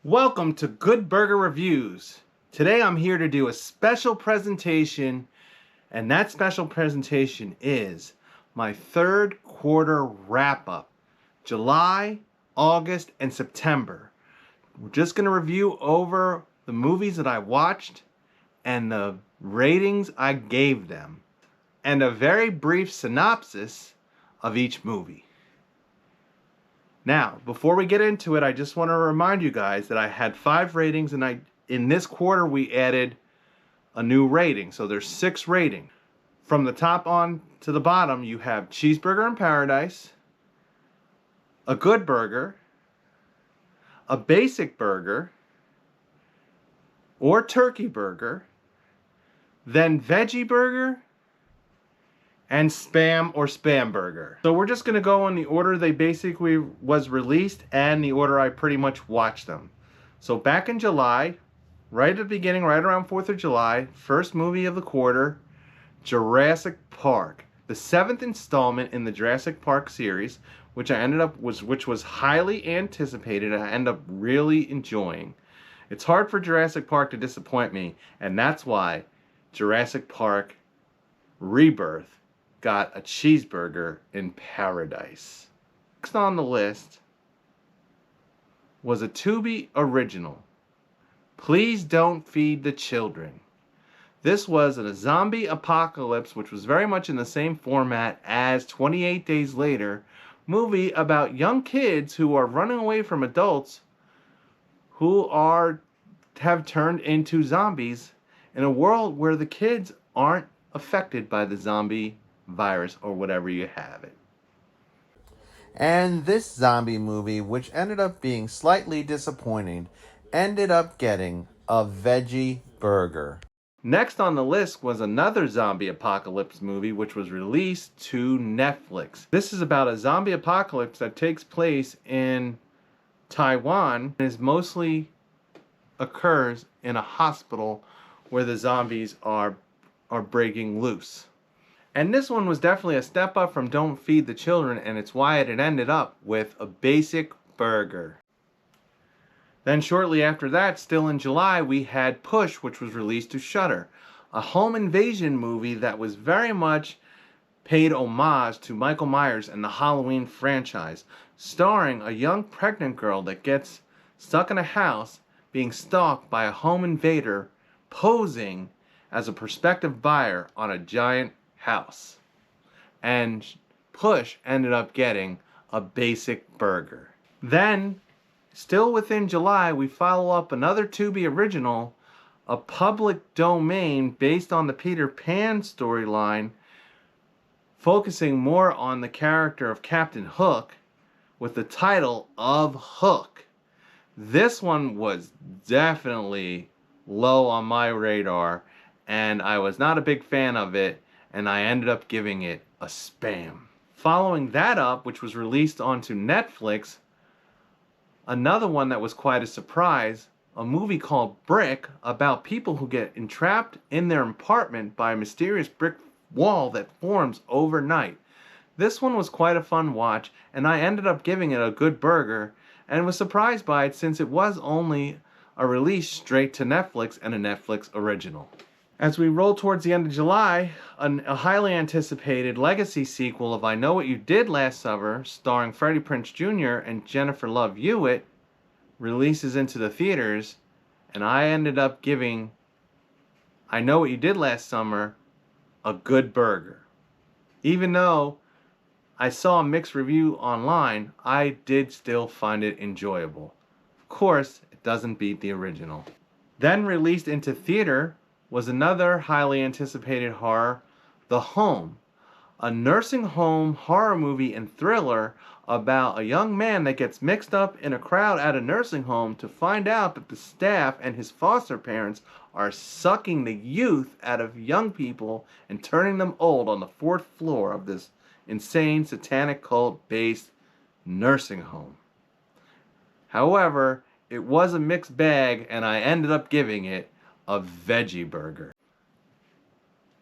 Welcome to Good Burger Reviews. Today I'm here to do a special presentation, and that special presentation is my third quarter wrap-up. July, August, and September. We're just going to review over the movies that I watched and the ratings I gave them, and a very brief synopsis of each movie. Now, before we get into it, I just want to remind you guys that I had 5 ratings, and in this quarter we added a new rating. So there's 6 ratings. From the top on to the bottom, you have Cheeseburger in Paradise, a Good Burger, a Basic Burger, or Turkey Burger, then Veggie Burger, and Spam or Spam Burger. So we're just going to go in the order they basically was released and the order I pretty much watched them. So back in July, right at the beginning, right around 4th of July, first movie of the quarter, Jurassic Park. The 7th installment in the Jurassic Park series, which was highly anticipated and I ended up really enjoying. It's hard for Jurassic Park to disappoint me, and that's why Jurassic Park Rebirth got a Cheeseburger in Paradise. Next on the list was a Tubi original, Please Don't Feed the Children. This was a zombie apocalypse, which was very much in the same format as 28 Days Later, movie about young kids who are running away from adults who have turned into zombies in a world where the kids aren't affected by the zombie virus or whatever you have it. And this zombie movie, which ended up being slightly disappointing, ended up getting a veggie burger. Next on the list was another zombie apocalypse movie which was released to Netflix. This is about a zombie apocalypse that takes place in Taiwan and mostly occurs in a hospital where the zombies are breaking loose. And this one was definitely a step up from Don't Feed the Children, and it's why it ended up with a Basic Burger. Then shortly after that, still in July, we had Push, which was released to Shudder, a home invasion movie that was very much paid homage to Michael Myers and the Halloween franchise, starring a young pregnant girl that gets stuck in a house being stalked by a home invader posing as a prospective buyer on a giant house. And Push ended up getting a Basic Burger. Then, still within July, we follow up another Tubi original, a public domain based on the Peter Pan storyline, focusing more on the character of Captain Hook with the title of Hook. This one was definitely low on my radar, and I was not a big fan of it, and I ended up giving it a Spam. Following that up, which was released onto Netflix, another one that was quite a surprise, a movie called Brick, about people who get entrapped in their apartment by a mysterious brick wall that forms overnight. This one was quite a fun watch, and I ended up giving it a Good Burger, and was surprised by it since it was only a release straight to Netflix and a Netflix original. As we roll towards the end of July, a highly anticipated legacy sequel of I Know What You Did Last Summer, starring Freddie Prinze Jr. and Jennifer Love Hewitt, releases into the theaters, and I ended up giving I Know What You Did Last Summer a Good Burger. Even though I saw a mixed review online, I did still find it enjoyable. Of course, it doesn't beat the original. Then released into theater was another highly anticipated horror, The Home, a nursing home horror movie and thriller about a young man that gets mixed up in a crowd at a nursing home to find out that the staff and his foster parents are sucking the youth out of young people and turning them old on the 4th floor of this insane satanic cult-based nursing home. However, it was a mixed bag, and I ended up giving it a Veggie Burger.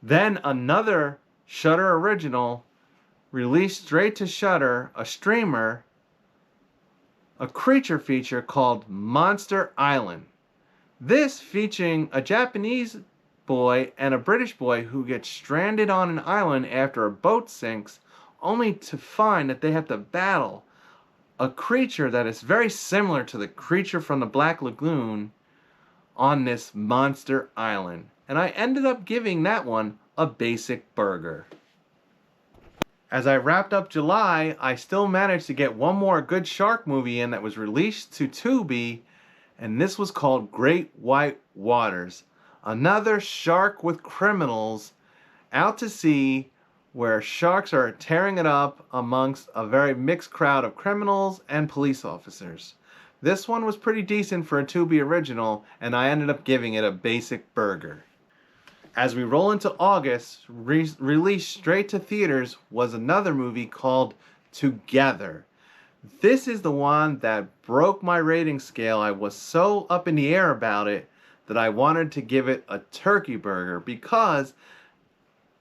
Then another Shudder original, released straight to Shudder, a streamer, a creature feature called Monster Island. This featuring a Japanese boy and a British boy who get stranded on an island after a boat sinks, only to find that they have to battle a creature that is very similar to the creature from the Black Lagoon on this Monster Island. And I ended up giving that one a basic burger. As I wrapped up July, I still managed to get one more good shark movie in that was released to Tubi, and this was called Great White Waters. Another shark with criminals out to sea where sharks are tearing it up amongst a very mixed crowd of criminals and police officers. This one was pretty decent for a Tubi original, and I ended up giving it a basic burger. As we roll into August, released straight to theaters was another movie called Together. This is the one that broke my rating scale. I was so up in the air about it that I wanted to give it a turkey burger because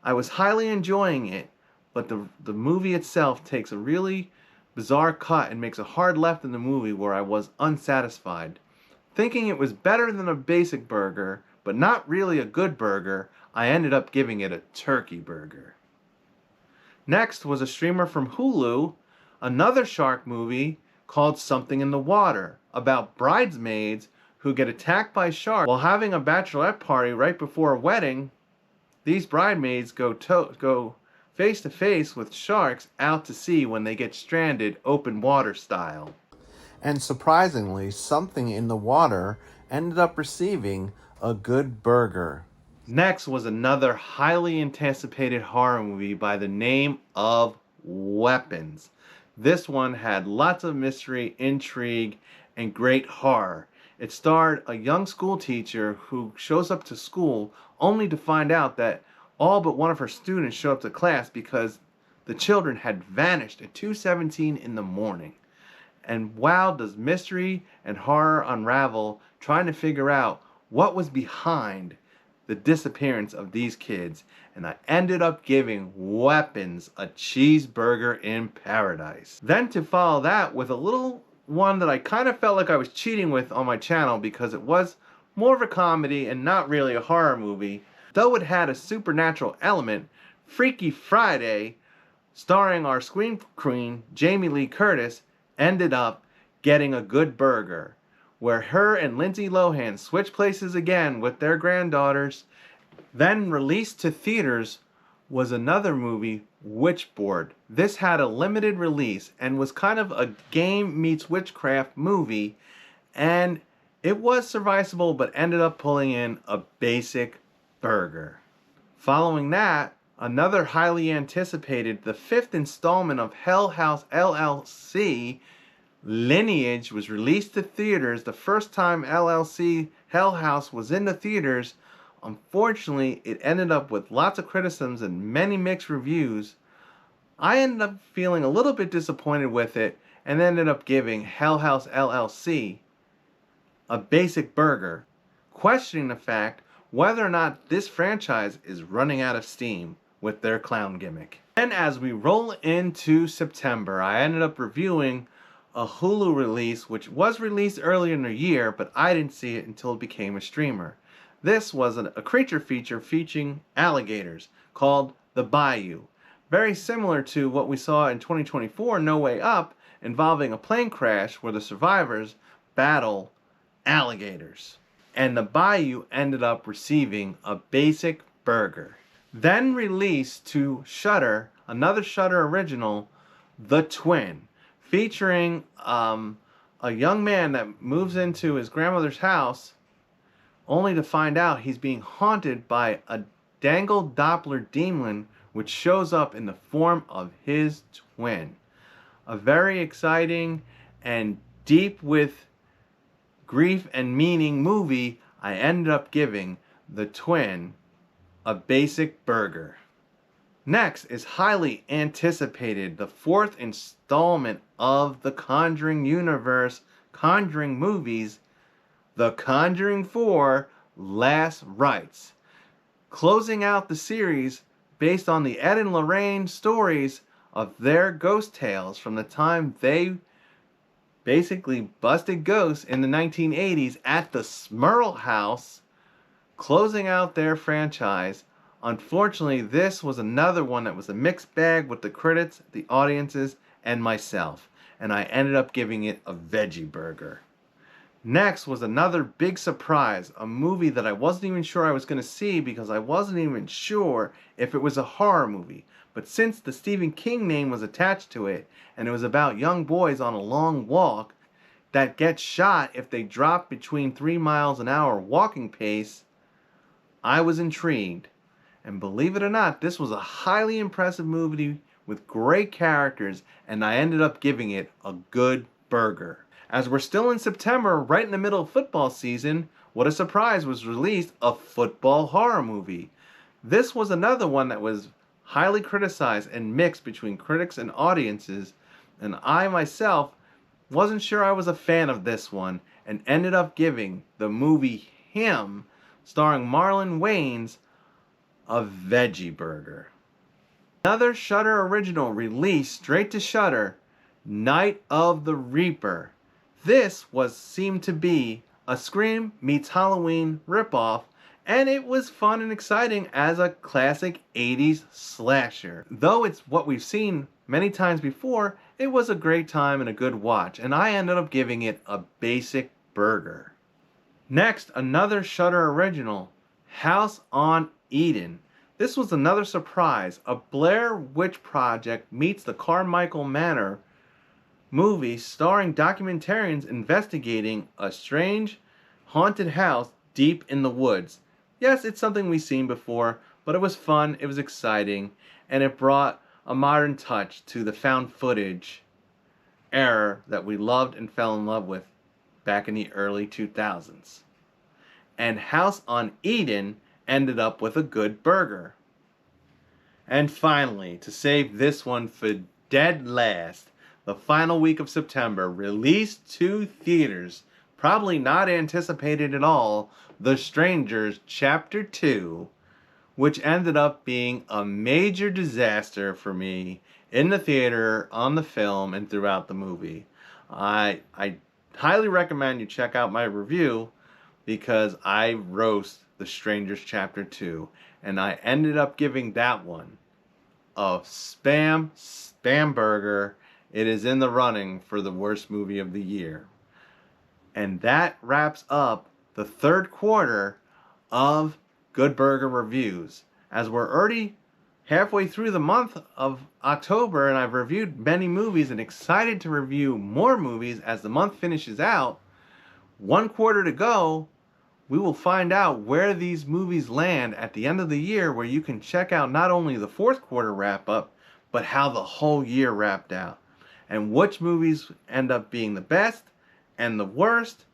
I was highly enjoying it, but the movie itself takes a really bizarre cut and makes a hard left in the movie where I was unsatisfied. Thinking it was better than a basic burger, but not really a good burger, I ended up giving it a turkey burger. Next was a streamer from Hulu, another shark movie called Something in the Water, about bridesmaids who get attacked by sharks while having a bachelorette party right before a wedding. These bridesmaids go face to face with sharks out to sea when they get stranded open water style. And surprisingly, Something in the Water ended up receiving a good burger. Next was another highly anticipated horror movie by the name of Weapons. This one had lots of mystery, intrigue, and great horror. It starred a young school teacher who shows up to school only to find out that all but one of her students show up to class because the children had vanished at 2:17 in the morning. And wow, does mystery and horror unravel trying to figure out what was behind the disappearance of these kids. And I ended up giving Weapons a cheeseburger in paradise. Then to follow that with a little one that I kind of felt like I was cheating with on my channel because it was more of a comedy and not really a horror movie. Though it had a supernatural element, Freaky Friday, starring our scream queen Jamie Lee Curtis, ended up getting a good burger, where her and Lindsay Lohan switch places again with their granddaughters. Then released to theaters was another movie, Witchboard. This had a limited release and was kind of a game meets witchcraft movie, and it was serviceable but ended up pulling in a basic burger. Following that, another highly anticipated, the 5th installment of Hell House LLC, Lineage, was released to theaters. The first time LLC Hell House was in the theaters, unfortunately, it ended up with lots of criticisms and many mixed reviews. I ended up feeling a little bit disappointed with it and ended up giving Hell House LLC a basic burger, questioning the fact whether or not this franchise is running out of steam with their clown gimmick. And as we roll into September, I ended up reviewing a Hulu release which was released earlier in the year, but I didn't see it until it became a streamer. This was a creature feature featuring alligators called The Bayou. Very similar to what we saw in 2024 No Way Up, involving a plane crash where the survivors battle alligators. And The Bayou ended up receiving a basic burger. Then released to Shudder, another Shudder original, The Twin, featuring a young man that moves into his grandmother's house only to find out he's being haunted by a Dangle Doppler demon which shows up in the form of his twin. A very exciting and deep with grief and meaning movie. I ended up giving The Twin a basic burger. Next is highly anticipated, the 4th installment of the Conjuring universe, Conjuring movies, The Conjuring 4: Last Rites. Closing out the series based on the Ed and Lorraine stories of their ghost tales from the time they basically busted ghosts in the 1980s at the Smurl House, closing out their franchise. Unfortunately, this was another one that was a mixed bag with the critics, the audiences, and myself, and I ended up giving it a veggie burger. Next was another big surprise, a movie that I wasn't even sure I was going to see because I wasn't even sure if it was a horror movie. But since the Stephen King name was attached to it, and it was about young boys on a long walk that get shot if they drop between 3 miles an hour walking pace, I was intrigued. And believe it or not, this was a highly impressive movie with great characters, and I ended up giving it a good burger. As we're still in September, right in the middle of football season, what a surprise, was released a football horror movie. This was another one that was highly criticized and mixed between critics and audiences, and I myself wasn't sure I was a fan of this one, and ended up giving the movie Him, starring Marlon Wayans, a veggie burger. Another Shudder original released straight to Shudder, Night of the Reaper. This seemed to be a Scream meets Halloween ripoff, and it was fun and exciting as a classic 80s slasher. Though it's what we've seen many times before, it was a great time and a good watch, and I ended up giving it a basic burger. Next, another Shudder original, House on Eden. This was another surprise, a Blair Witch Project meets the Carmichael Manor movie starring documentarians investigating a strange, haunted house deep in the woods. Yes, it's something we've seen before, but it was fun, it was exciting, and it brought a modern touch to the found footage era that we loved and fell in love with back in the early 2000s. And House on Eden ended up with a good burger. And finally, to save this one for dead last, the final week of September, released to theaters, probably not anticipated at all, The Strangers Chapter 2, which ended up being a major disaster for me in the theater, on the film, and throughout the movie. I highly recommend you check out my review because I roast The Strangers Chapter 2, and I ended up giving that one a spam burger. It is in the running for the worst movie of the year. And that wraps up the third quarter of Good Burger Reviews. As we're already halfway through the month of October, and I've reviewed many movies and excited to review more movies as the month finishes out, 1 quarter to go, we will find out where these movies land at the end of the year, where you can check out not only the fourth quarter wrap up, but how the whole year wrapped out, and which movies end up being the best and the worst,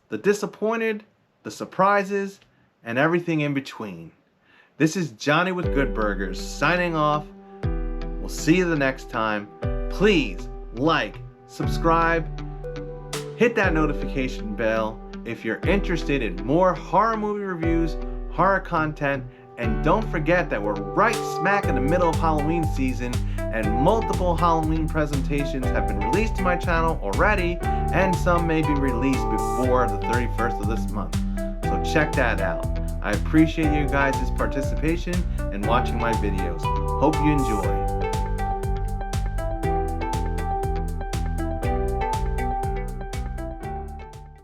the disappointed, the surprises, and everything in between. This is Johnny with Good Burgers signing off. We'll see you the next time. Please like, subscribe, hit that notification bell if you're interested in more horror movie reviews, horror content, and don't forget that we're right smack in the middle of Halloween season, and multiple Halloween presentations have been released to my channel already, and some may be released before the 31st of this month. So check that out. I appreciate you guys' participation and watching my videos. Hope you enjoy.